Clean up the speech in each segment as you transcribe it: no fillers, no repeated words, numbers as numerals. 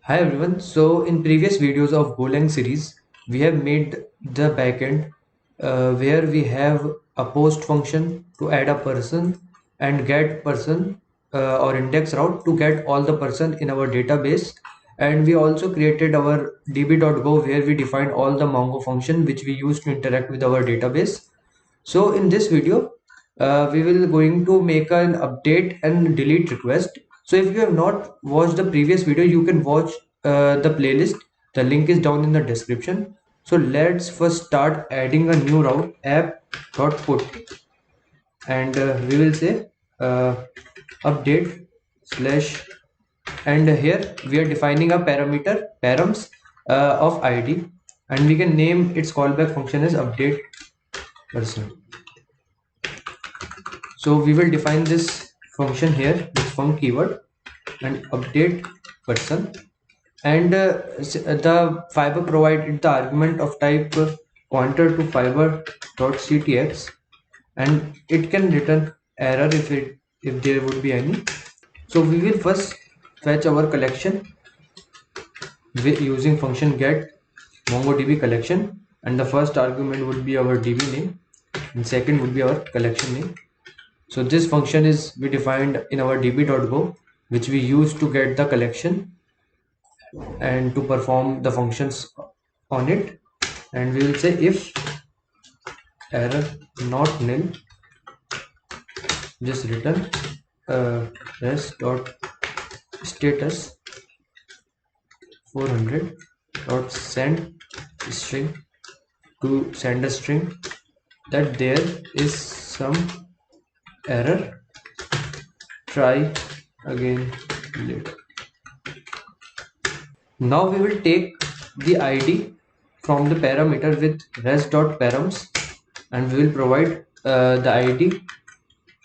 Hi everyone. So in previous videos of Golang series, we have made the backend where we have a post function to add a person and get person or index route to get all the person in our database. And we also created our db.go where we defined all the Mongo function which we use to interact with our database. So in this video, we will going to make an update and delete request. So if you have not watched the previous video, you can watch the playlist. The link is down in the description. So let's first start adding a new route app.put, and we will say update slash, and here we are defining a parameter params of id, and we can name its callback function as update person. So we will define this function here with func keyword and update person, and the fiber provided the argument of type pointer to fiber.ctx, and it can return error if there would be any. So we will first fetch our collection with using function get MongoDB collection, and the first argument would be our DB name and second would be our collection name. So this function is we defined in our db.go, which we use to get the collection and to perform the functions on it. And we will say if error not nil, just return res dot status 400 dot send string, to send a string that there is some error, try again later. Now we will take the id from the parameter with res.params, and we will provide the id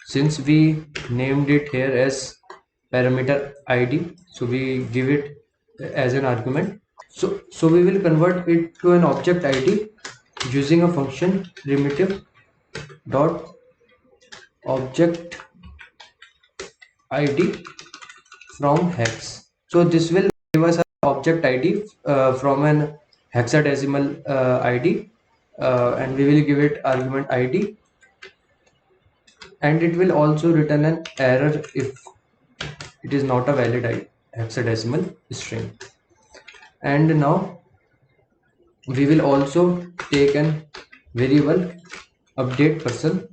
since we named it here as parameter id, so we give it as an argument. So we will convert it to an object id using a function primitive dot object id from hex. So this will give us an object id from an hexadecimal id, and we will give it argument id, and it will also return an error if it is not a valid hexadecimal string. And now we will also take an variable update person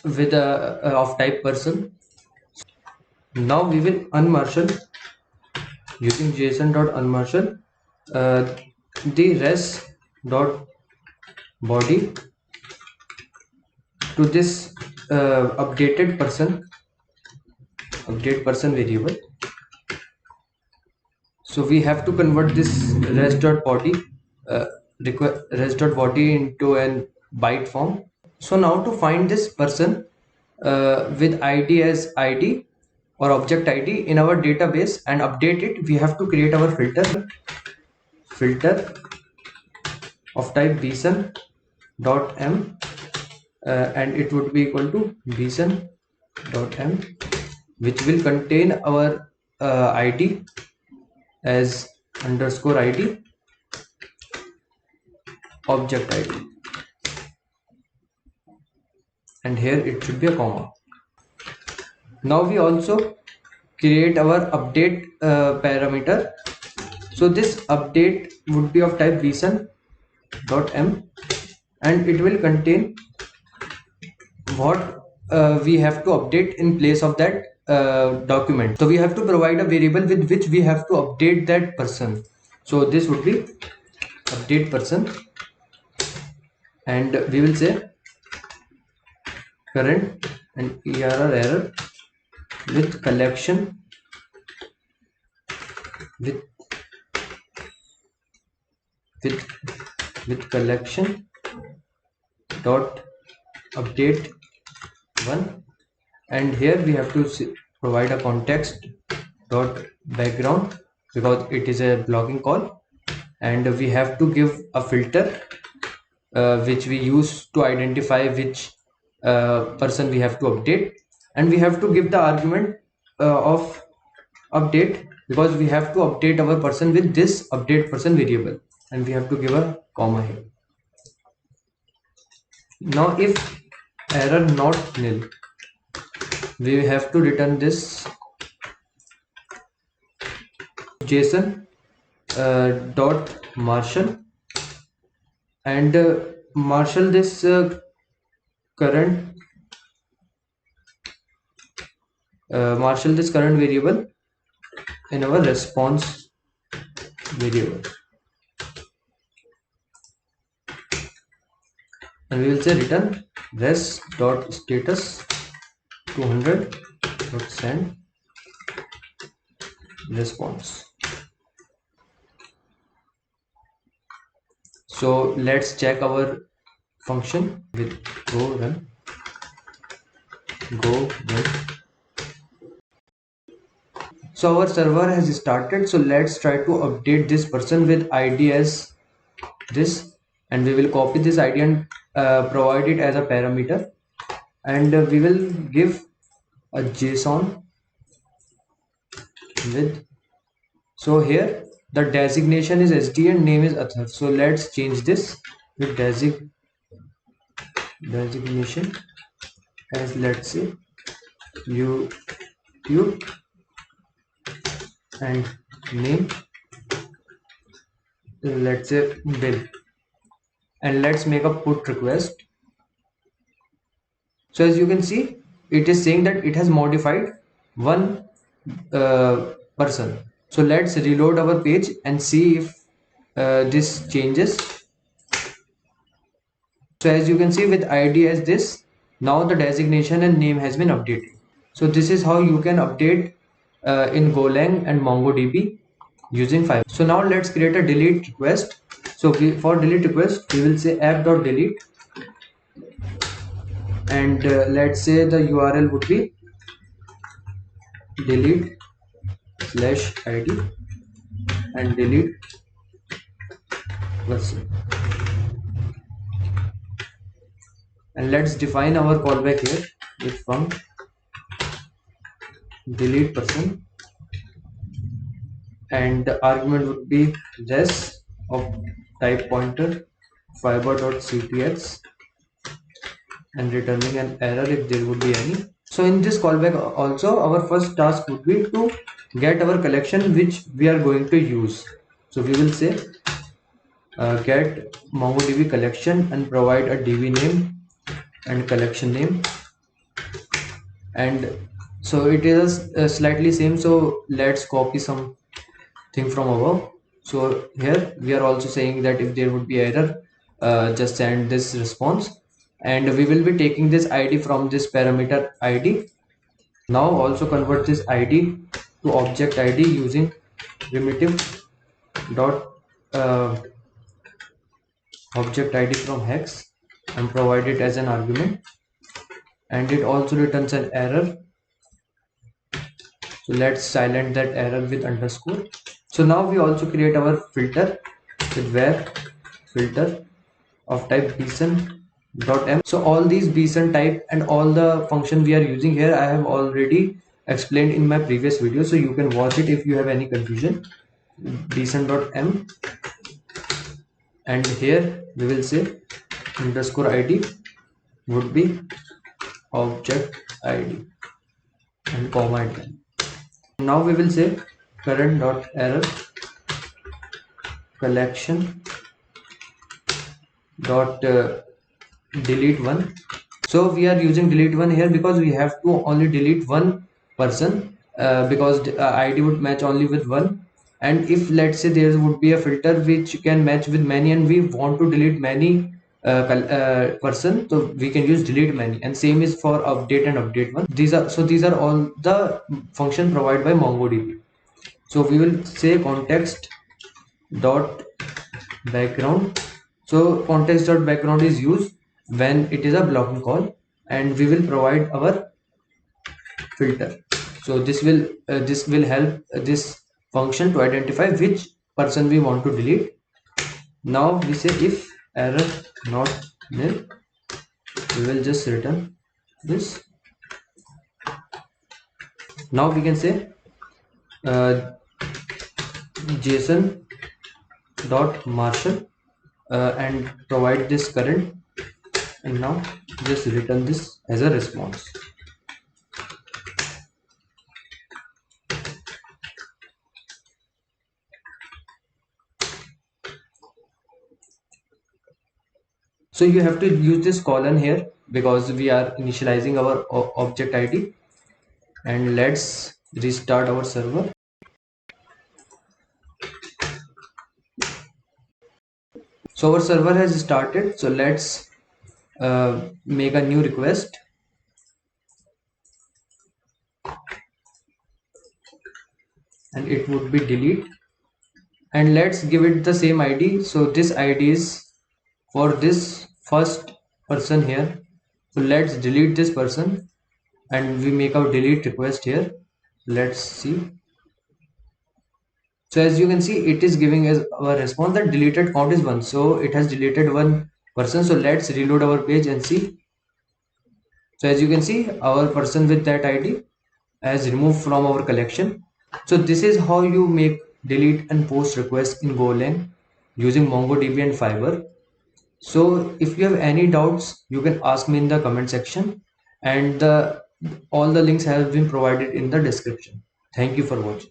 with a of type person. Now we will unmarshal using json.unmarshal the res dot body to this update person variable. So we have to convert this res dot body into an byte form. So now to find this person with id as id or object id in our database and update it, we have to create our filter of type bson dot m, and it would be equal to bson dot m, which will contain our id as underscore id object id, and here it should be a comma. Now we also create our update parameter. So this update would be of type bson dot m, and it will contain what we have to update in place of that document. So we have to provide a variable with which we have to update that person. So this would be update person, and we will say current and error with collection with collection dot update 1, and here we have to provide a context dot background because it is a blocking call, and we have to give a filter which we use to identify which person we have to update, and we have to give the argument of update because we have to update our person with this update person variable, and we have to give a comma here. Now if error not nil, we have to return this JSON dot marshal, and marshal this current current variable in our response variable, and we will say return res dot status 200 dot send response. So let's check our function with go run. So our server has started. So let's try to update this person with id as this, and we will copy this id and provide it as a parameter, and we will give a JSON with, so here the designation is SD and name is Athar. So let's change this with designation as, let's say, YouTube, and name, let's say Bill, and let's make a put request. So as you can see, it is saying that it has modified one person. So let's reload our page and see if this changes. So as you can see, with id as this, now the designation and name has been updated. So this is how you can update in Golang and MongoDB using 5. So now let's create a delete request. So for delete request, we will say app.delete, and let's say the URL would be delete /id and delete person. And let's define our callback here with func delete person, and the argument would be res of type pointer fiber.ctx, and returning an error if there would be any. So in this callback also, our first task would be to get our collection which we are going to use. So we will say get MongoDB collection and provide a DB name and collection name, and so it is slightly same. So let's copy something from above. So here we are also saying that if there would be error, just send this response, and we will be taking this id from this parameter id. Now also convert this id to object id using primitive dot object id from hex, and provide it as an argument, and it also returns an error. So let's silent that error with underscore. So now we also create our filter with where filter of type bson.m. So all these bson type and all the function we are using here, I have already explained in my previous video, so you can watch it if you have any confusion. bson.m, and here we will say underscore id would be object id and comma at the end. Now we will say current dot error collection dot delete one. So we are using delete one here because we have to only delete one person, because id would match only with one, and if let's say there would be a filter which can match with many and we want to delete many person, so we can use delete many, and same is for update and update one. These are all the function provided by MongoDB. So we will say context dot background. So context dot background is used when it is a blocking call, and we will provide our filter. So this will help this function to identify which person we want to delete. Now we say if error not nil, we will just return this. Now we can say json dot marshal and provide this current, and now just return this as a response. So you have to use this colon here because we are initializing our object ID. And let's restart our server. So our server has started, so let's make a new request, and it would be delete, and let's give it the same ID. So this ID is for this first person here, so let's delete this person and we make our delete request here. Let's see. So as you can see, it is giving us our response that deleted count is 1, so it has deleted one person. So let's reload our page and see. So as you can see, our person with that ID has removed from our collection. So this is how you make delete and post requests in Golang using MongoDB and Fiber. So if you have any doubts, you can ask me in the comment section, and all the links have been provided in the description. Thank you for watching.